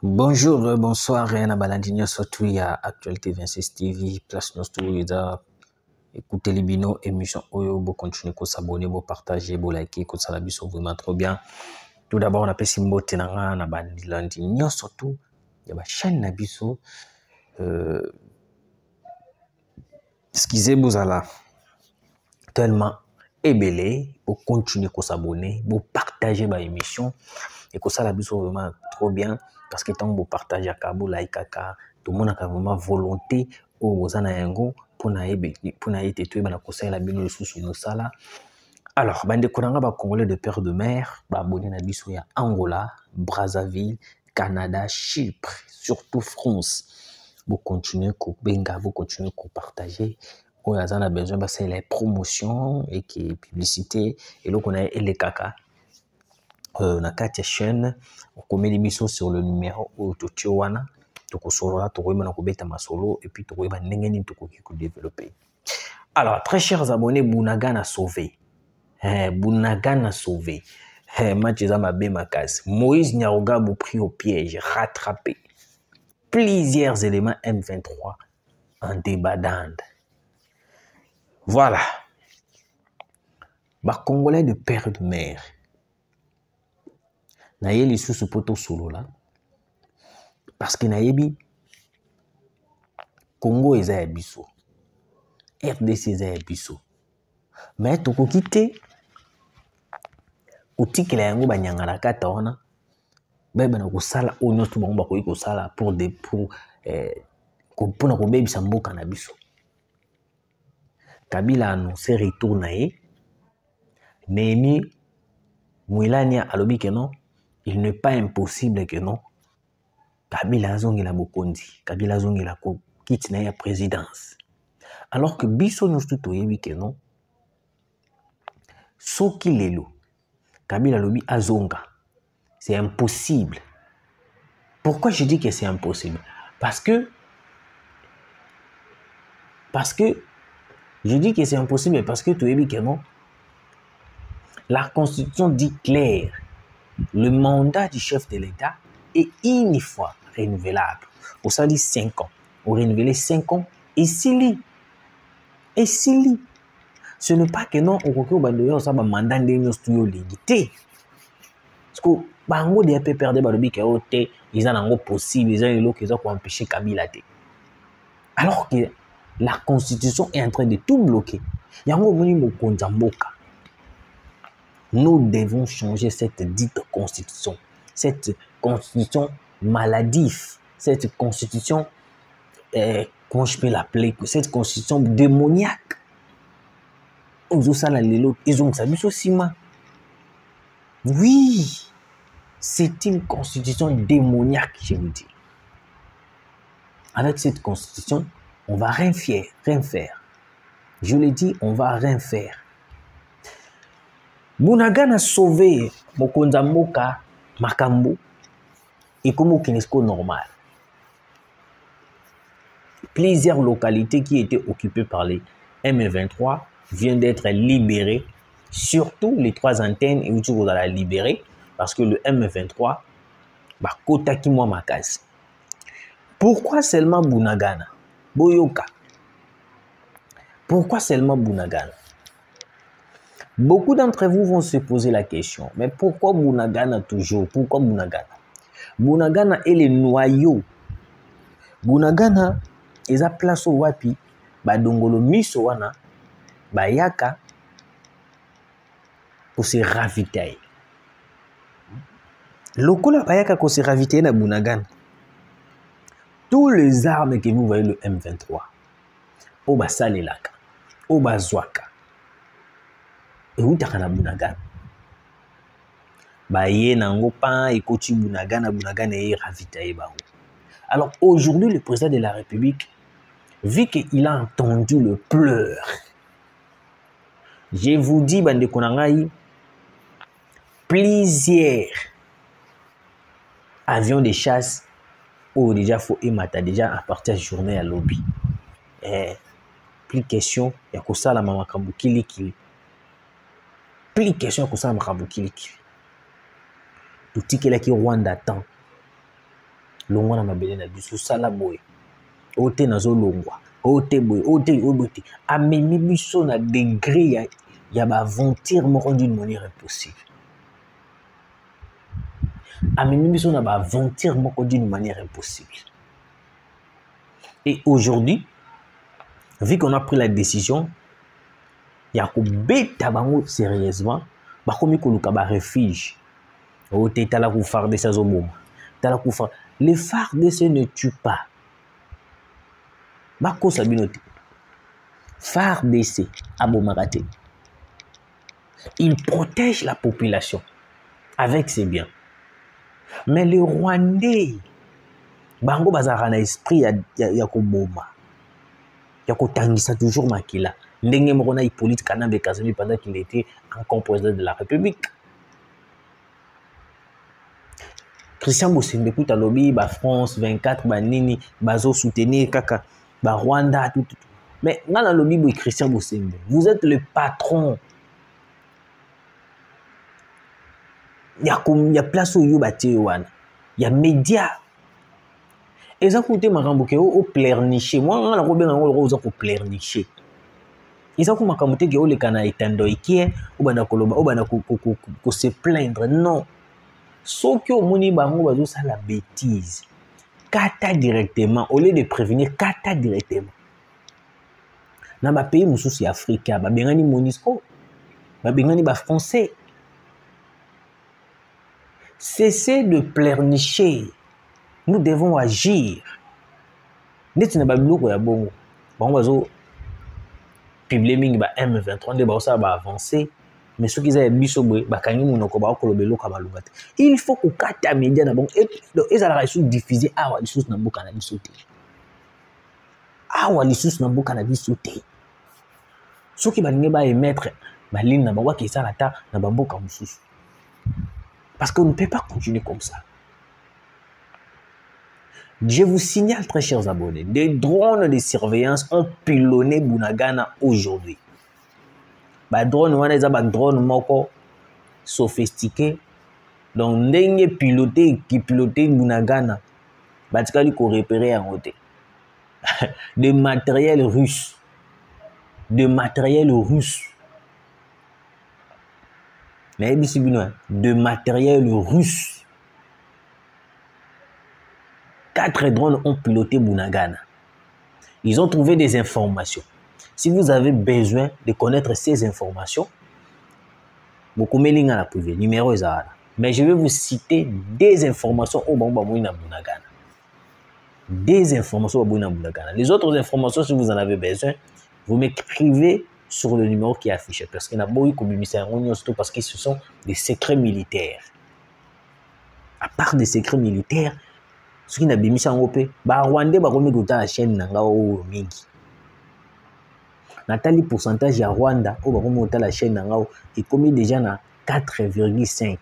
Bonjour, bonsoir, et na balandinho surtout il y a Actualité 26 TV, place nos studios, écoutez les binos, émission Oyo, vous continuez à s'abonner, vous partager, vous liker, que ça la biso vraiment trop bien. Tout d'abord, on appelle Simbo Tenanga, na balandinho surtout, il y a ma chaîne na biso, excusez-vous là, tellement ébélé, vous continuez à s'abonner, vous partager ma émission, et que ça la biso vraiment trop bien. Parce que tant que vous partagez à Kabou, like tout le monde a vraiment volonté au Zanayango pour naïté tuer la conseil la bino sous nos sala. Alors, bande konanga ba congolais de père de mère, ba abonné na biso ya Angola, Brazzaville, Canada, Chypre, surtout France. Vous continuez ko benga, vous continuez ko partager. On a besoin de faire les promotions et qui publicité et là on a les caca. Na kati ya chaîne okomeli l'émission sur le numéro Ototiwana tokosolola tokoyeba na kobeta masolo et puis tokoyeba ndenge nini tokoki ko développer. Alors très chers abonnés, Bunagana sauvé. Bunagana sauvé. Match za mabe makasi. Moïse Nyarugabo pris au piège, rattrapé. Plusieurs éléments M23 en débandade. Voilà. Ba Congolais de père de mère. Naye sous ce poteau solo là parce que nayebi Congo eza ya biso, RDC eza ya biso, mais toko kite otikela yango banyangala kata wana beba na kosala onyo to bango bakoki kosala pour na kobebisa mboka na biso. Kabila annoncé retour na ye, Némi Mwilania alobi que non, il n'est pas impossible que non. Kabila azongi la bokondi, Kabila azongi la kiti na ya présidence. Alors que biso nyonso toyebi que non, soki lelo Kabila lobi azonga, c'est impossible. Pourquoi je dis que c'est impossible? Parce que je dis que c'est impossible parce que toyebi que non, la constitution dit clair, le mandat du chef de l'État est une fois renouvelable. Pour ça dit 5 ans. On renouvelle 5 ans et s'il ce n'est pas que non, on peut ça mandat de nos studios légité. Parce que bango de peu perdre balobi que oté ils en possible, ils ont qui ont empêché Kabila. Alors que la constitution est en train de tout bloquer. Yango moni mokonza mboka. Nous devons changer cette dite constitution. Cette constitution maladive, cette constitution, comment je peux l'appeler, cette constitution démoniaque. Ils ont salué aussi. Oui, c'est une constitution démoniaque, je vous dis. Avec cette constitution, on va rien faire. Je l'ai dit, on va rien faire. Bunagana sauvé Mokonza Mboka Makambo et comme Kinesco normal. Plusieurs localités qui étaient occupées par les M23 viennent d'être libérées, surtout les 3 antennes et où tu vas libérer parce que le M23 va kotaki moi makasi. Pourquoi seulement Bunagana? Boyoka. Pourquoi seulement Bunagana? Beaucoup d'entre vous vont se poser la question, mais pourquoi Bunagana toujours? Pourquoi Bunagana? Bunagana est le noyau. Bunagana est à place au wapi, badongolo miso wana, bayaka, pour se ravitailler. Lokola bayaka pour se ravitailler na Bunagana. Tous les armes que vous voyez le M23, Oba Salelaka, Oba Zwaka, et où t'as na Bunagana? Baye nango pan et koti Bunagana et ravitailler bango. Alors aujourd'hui, le président de la République, vu qu'il a entendu le pleur, je vous dis, bande konangai, plusieurs avions de chasse ou déjà faut émata déjà à partir de journée à lobby. Plus question, il y a que ça la maman Kambukili. Plus question que ça Kambukili. Tout qui est là qui Rwanda attend. longwa na mabele na biso sala boye ote nazo longwa ote boye ote amemi biso na degré ya ba aventure moko d'une manière impossible amemi biso na ba aventure moko d'une manière impossible et aujourd'hui vu qu'on a pris la décision ya kobeta bango sérieusement bakomi koluka ba refuge ote tala ku FARDC azoboma tala ku les FARDC ne tuent pas bakosa bino te FARDC abomaka te il protège la population avec ses biens mais les Rwandais bango bazaka na esprit ya koboma ya kotangisa toujours makila ndenge moko na Hippolyte Kanambe Kazemi pendant qu'il était encore président de la République. Christian Bosembe kuta lobi ba France 24 ba nini bazo soutenir kaka ba Rwanda tout. Mais ngana lobi boy Christian Bosembe, vous êtes le patron. Ya place oyo batie wana. Ya média. Eza koute makambo ke o pleurnicher. Moi ngana ko benga ngolo ko za ko pleurnicher. Eza ko makambo te ke o le kana etando ikie o bana koloba o bana ko se plaindre. Non. Soki omoni bango bazo sala bêtise. Kata directement au lieu de prévenir kata directement. Na ba pays mususu africain ba bengani MONUSCO ba bengani ba français. Cessez de pleurnicher. Nous devons agir. Neti na ba biloko ya bongo. Bango bazo publier mingi ba M23 de ba ça ba avancer. Mais ceux qui ont biso boy bakangi munoko ba kolobelo ka balunga te. Il faut que kata média na bon et ezala ka diffuser awa les choses na mboka na biso te. Awa les choses na mboka na biso te. Ceux qui balingi ba émettre ba ligne na bango ki sala ta na bamboka mususu. Parce qu'on ne peut pas continuer comme ça. Je vous signale, très chers abonnés, des drones de surveillance ont pilonné Bunagana aujourd'hui. Ba drone wana eza ba drone moko sophistiqué donc ndenge piloté qui piloté Bunagana batikali ko repérer yango te de matériel russe mais bisi bino de matériel russe. 4 drones ont piloté Bunagana. Ils ont trouvé des informations. Si vous avez besoin de connaître ces informations, beaucoup de lignes à la privée, numéro est là. Mais je vais vous citer des informations au Bunagana. Des informations au Bunagana. Les autres informations, si vous en avez besoin, vous m'écrivez sur le numéro qui est affiché. Parce qu'il y a beaucoup de parce que ce sont des secrets militaires. À part des secrets militaires, ce qui n'a pas mis ça en paix, Rwandais va remettre la chaîne nanga o mingi. Nathalie pourcentage à Rwanda au va remonter la chaîne nanga et commis déjà na 4,5.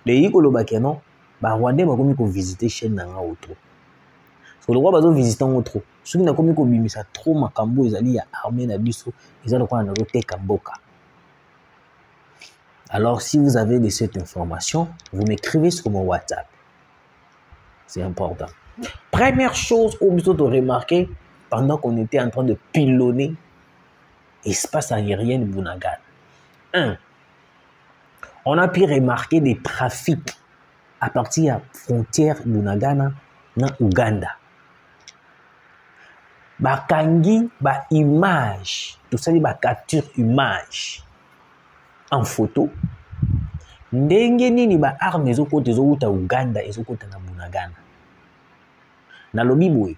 Le yikolo bakeno Rwandais va remettre visiter chaîne nanga autre. Parce que le roi va visiter autre. Ce qui n'a commis bimisa trop makambo ezali ya armée na biso ezali kwa na rote kamboka. Alors si vous avez de cette information, vous m'écrivez sur mon WhatsApp. C'est important. Première chose au besoin de remarquer pendant qu'on était en train de pilonner l'espace aérien de Bunagana. 1. On a pu remarquer des trafics à partir de la frontière Bunagana dans Ouganda. Bakangi ba image, tout ça ba capture image en photo. Ndenge nini ba armes ezokota ezokota Uganda ezokota na Bunagana. Na lobi boy.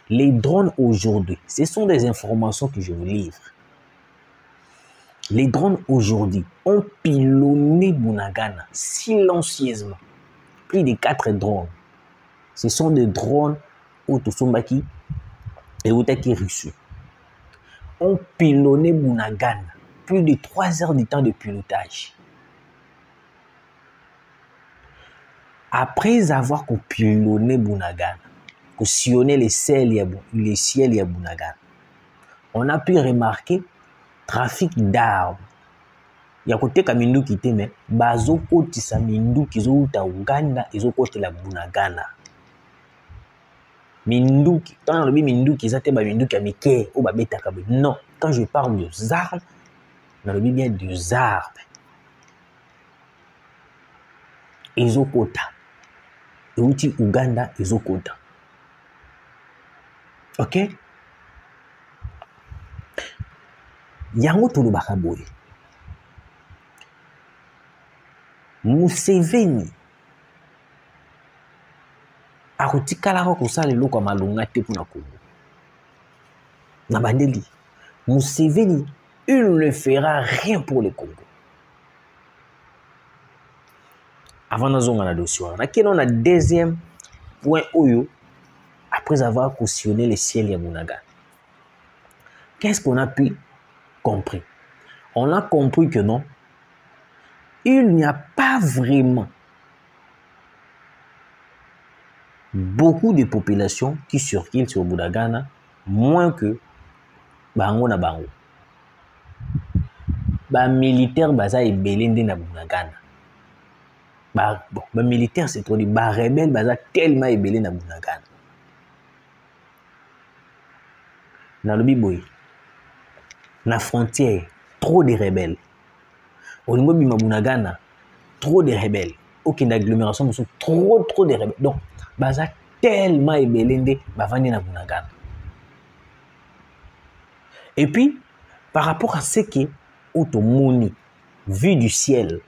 Les drones aujourd'hui, ce sont des informations que je vous livre. Les drones aujourd'hui ont pilonné Bunagana silencieusement. Plus de 4 drones. Ce sont des drones Otosombaki et Otaki Russie. Ont pilonné Bunagana. Plus de 3 heures de temps de pilotage. Après avoir pilonné Bunagana, sillonner les ciels et Bunagana, on a pu remarquer trafic d'armes. Il y a côté Kamindu qui était mais bazo koti sa mindu qui zo uta Uganda et zo kote la Bunagana. Minduki, quand on dit Minduki, ils ont Minduki à Mickey ou Babeta Kabé. Non, quand je parle des armes, on dit bien des armes. Ezokota. Euti Uganda, Ezokota. Ok? Yango tolo bakaboye. Museveni. Akotikala ko kosala eloko ya malonga te mpona Congo. Na bandeli. Museveni, il ne fera rien pour le Congo. Avant nazonga na dossier wana. On a deuxième point oyo après avoir cautionné le ciel ya Bunagana. Qu'est-ce qu'on a pu comprendre? On a compris que non, il n'y a pas vraiment beaucoup de populations qui circulent sur Bunagana, moins que bango na bango. Ba militaire baza ebelende na Bunagana. Ba militaire c'est trop dit, ba rebelle baza tellement ebelende na Bunagana. Na lobi boy. Na frontière, trop de rebelles. Au niveau de Bunagana, trop de rebelles. Aucune agglomération, trop de rebelles. Donc, baza tellement ebelende bavandi na Bunagana. Et puis, par rapport à ce qui est automoni, vue du ciel,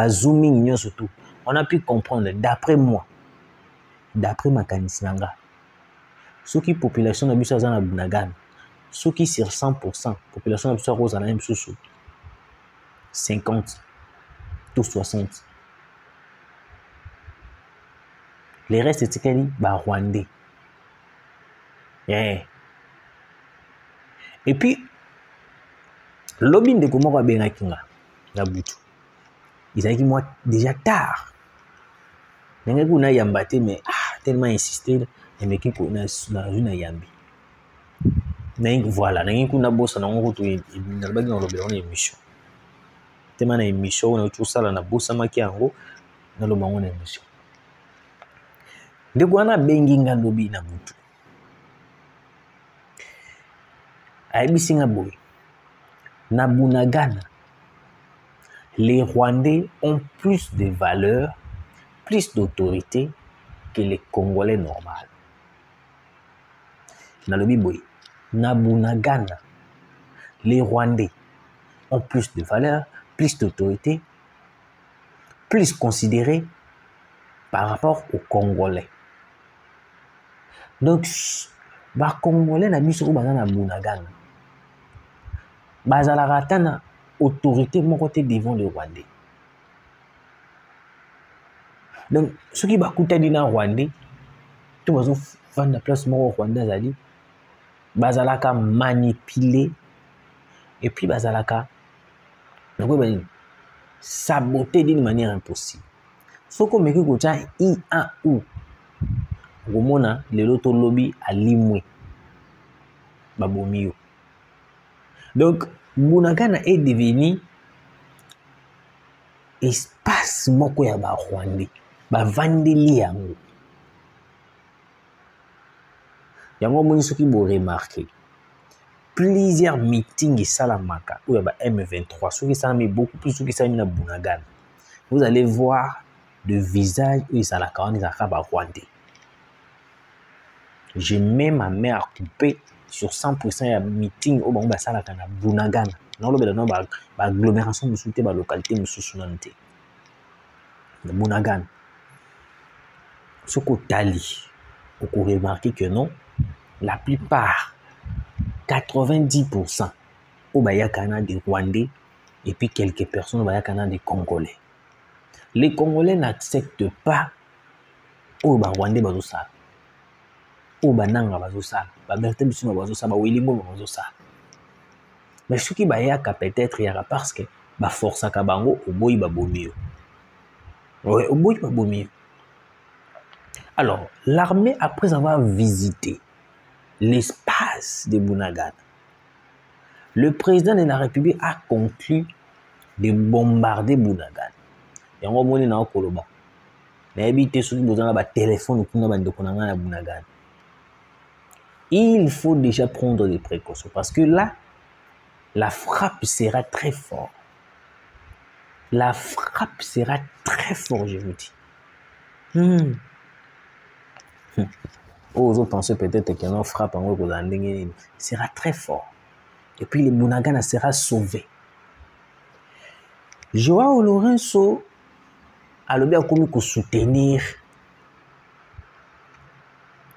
zooming surtout, on a pu comprendre, d'après moi, d'après ma kanisnanga, ce qui population na biso na Bunagana, ce qui sur 100%, population na biso rose na même sous 50 ou 60. Les restes c'est Rwandais. Yeah. Et puis, lobby de comment va bien kinga na butu. Ils avaient dit moi déjà tard. Nenga kuna yambate mais tellement insisté mais qui kuna na une yambi. Nenga voilà, nenga kuna bossa na ngo to na bagi na lobby on émission. Tellement na émission na tout ça na bossa maki yango na lo bango na émission. Ndeko wana benginga lobby na butu. Aibisinga boy. Na Bunagana, les Rwandais ont plus de valeur, plus d'autorité que les Congolais normaux. Na lobi boy. Na Bunagana, les Rwandais ont plus de valeur, plus d'autorité, plus considérés par rapport aux Congolais. Donc, les Congolais na biso na Bunagana. Bazala tana autorité mon côté devant le Rwandais. Donc, ce qui va coûter dina Rwandais, tout va faire la place mon Rwandais zali, bazalaka manipuler et puis bazalaka saboter d'une manière impossible. Ce qu'on me dit que IAU, gomona le loto lobby à limwe, babomio. Donc, Bunagana est devenu espace moko ya ba Rwandais, ba vandeli yango. Yango moni soki bo remarquer. Plusieurs meetings salamaka ou ya ba M23, ceux qui salami beaucoup plus ceux qui salami na Bunagana. Vous allez voir le visage où ils salaka on izaka ba Rwandais. Je mets ma main à couper sur 100% ya meeting au bango salaka na Bunagana. Non le non ba agglomération de soute ba localité mususunante. Na Bunagana. Ce qu'on tali, on peut remarquer que non, la plupart 90% au Bayakana des Rwandais et puis quelques personnes au Bayakana des Congolais. Les Congolais n'acceptent pas au Rwandais bazosala. Au Bananga bazosala. Ba Bertin Bissuma bazosala, ba Wilimbo bazosala. Mais ce qui bayaka peut-être yaka parce que ba force ka bango au boyi ba bomio. Ouais, au boyi ba bomio. Alors, l'armée après avoir visité l'espace de Bunagana, le président de la République a conclu de bombarder Bunagana. Et on va monter dans le Koloba. Mais habiter sur le téléphone ou dans le Bunagana. il faut déjà prendre des précautions parce que là, la frappe sera très forte. La frappe sera très forte, je vous dis. Aux autres pensez peut-être que notre frappe en gros sera très fort. Et puis le Bunagana sera sauvé. Joao Lourenço a le bien commis pour soutenir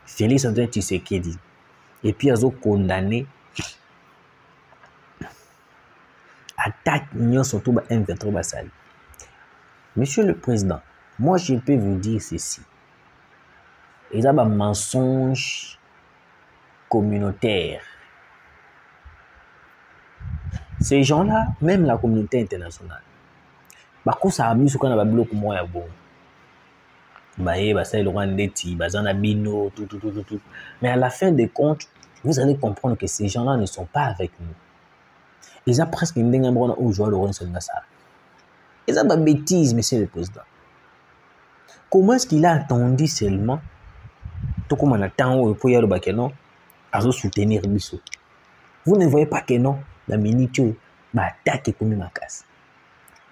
Félix Antoine Tshisekedi. Et puis ils ont condamné attaque Union surtout M23 Bassali. Monsieur le Président, moi je peux vous dire ceci. Ils ont un mensonge communautaire. Ces gens-là, même la communauté internationale, ça a mis ce qu'on a bloqué pour moi. Mais à la fin des comptes, vous allez comprendre que ces gens-là ne sont pas avec nous. Ils ont presque une dingue où Joao Lourenço Nassar. Ils ont une bêtise, Monsieur le Président. Comment est-ce qu'il a attendu seulement tout comme on attend pour y aller à soutenir Bissou? Vous ne voyez pas que non, la minute attaque comme ma casse.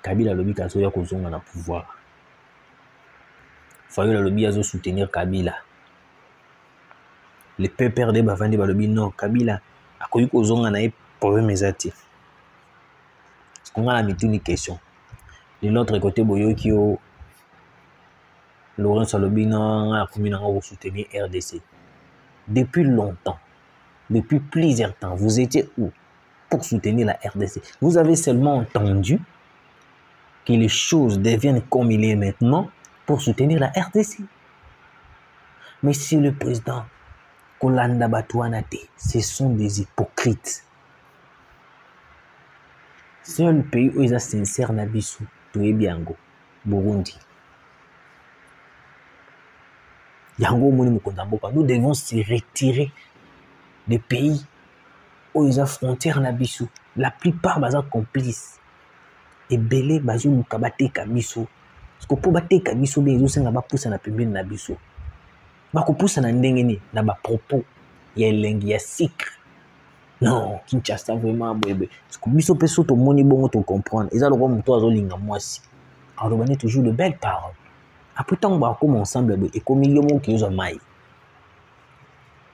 Kabila lobby kazoya kozonga na pouvoir. Fayola lobby azo soutenir Kabila. Le PPRD bavandi ba lobby non, Kabila akoyi kozonga na problème ezati. Ce qu'on a la mituni question. De l'autre côté boyoki o Laurent Salobi non a commis pour soutenir RDC. Depuis longtemps, depuis plusieurs temps, vous étiez où pour soutenir la RDC? Vous avez seulement entendu que les choses deviennent comme il est maintenant pour soutenir la RDC. Monsieur le Président, Kolanda Batouanate, ce sont des hypocrites. Seul pays où ils sont sincères, Nabissou, Touébiango, Burundi. Nous devons se retirer des pays où ils ont frontières Nabissou. La plupart sont complices. Et belé bazou mukabate kabiso. Parce que pour battre kabiso bien ils ont ba poussa na pembeni na biso. Ba ko poussa na ndengeni na ba propos ya elengi ya sikre. Non, Kinshasa vraiment bébé. Parce que biso peso to moni bongo to comprendre. Ils ont le moto azolinga mwasi. Alors on est toujours de belles paroles. Après tant ba comme ensemble et comme il y a mon qui ont mai.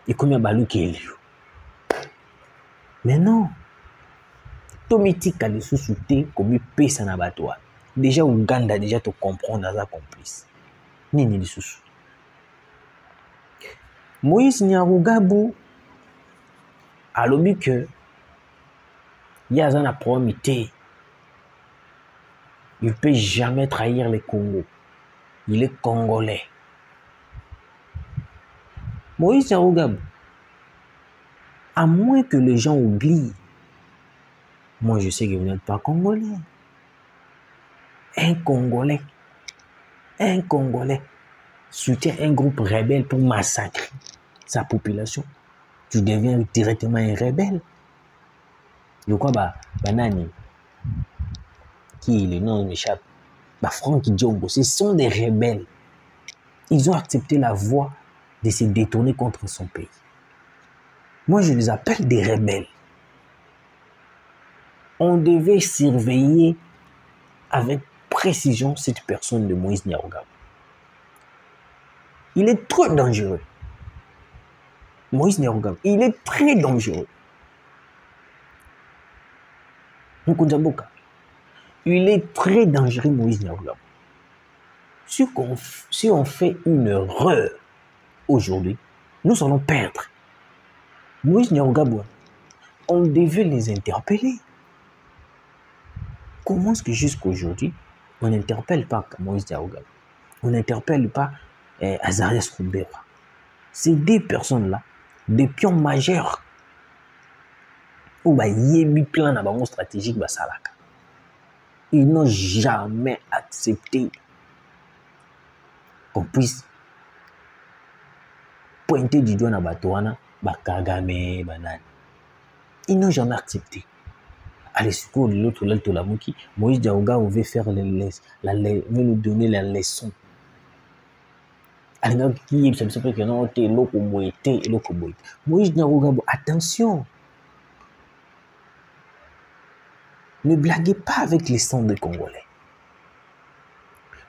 Et comme ya balu qui est. Mais non. Tomitique à les sous-souter comme il pèse en abattoir. Déjà, Ouganda, déjà, te comprendre dans sa complice. Nini les sous. Moïse Nyarugabo a l'objet que il y a un probabilité. Il ne peut jamais trahir le Congo. Il est congolais. Moïse Nyarugabo, à moins que les gens oublient. Moi, je sais que vous n'êtes pas congolais. Un Congolais soutient un groupe rebelle pour massacrer sa population. Tu deviens directement un rebelle. De quoi, Banani, qui le nom m'échappe, Franck Diongo, ce sont des rebelles. Ils ont accepté la voie de se détourner contre son pays. Moi, je les appelle des rebelles. On devait surveiller avec précision cette personne de Moïse Nyarugabo. Il est trop dangereux. Moïse Nyarugabo, il est très dangereux. Nkunjaboka, il est très dangereux, Moïse Nyarugabo. Si on fait une erreur aujourd'hui, nous allons perdre. Moïse Nyarugabo, on devait les interpeller. Comment est-ce que jusqu'aujourd'hui, on n'interpelle pas Moïse Nyarugabo? On n'interpelle pas Azarias Rumbera. Ces deux personnes-là, des pions majeurs, où il y a eu plein de stratégiques, ils n'ont jamais accepté qu'on puisse pointer du doigt dans Batouana, Kagame, Banane. Ils n'ont jamais accepté. Allez, secours de l'autre, Moïse Nyarugabo veut faire veut nous donner la leçon. Moïse Nyarugabo, attention. Ne blaguez pas avec les sangs des Congolais.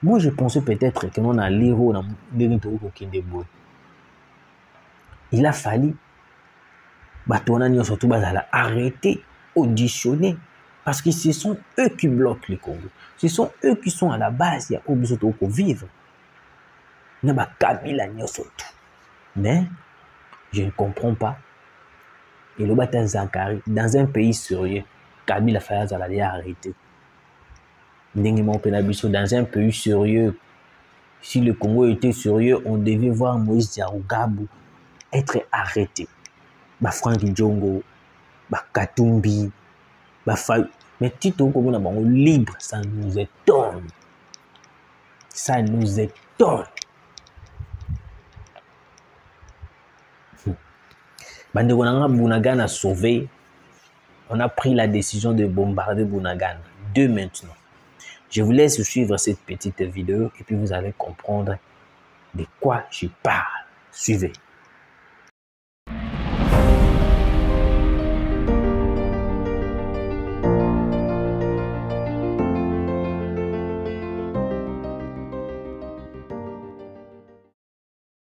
Moi, je pensais peut-être que nous allons l'héros dans le. Il a fallu surtout arrêter, auditionner, parce que ce sont eux qui bloquent le Congo. Ce sont eux qui sont à la base, il y a besoin de vivre. Mais je ne comprends pas. Et le bâtard Zakari, dans un pays sérieux, Kabila Fayaz allait arrêter. Dans un pays sérieux, si le Congo était sérieux, on devait voir Moïse Nyarugabo être arrêté. Franck Djongo, Katumbi, mais Tito Komona libre, ça nous étonne. Ça nous étonne. Bunagana a sauvé. On a pris la décision de bombarder Bunagana. Dès maintenant. Je vous laisse suivre cette petite vidéo et puis vous allez comprendre de quoi je parle. Suivez.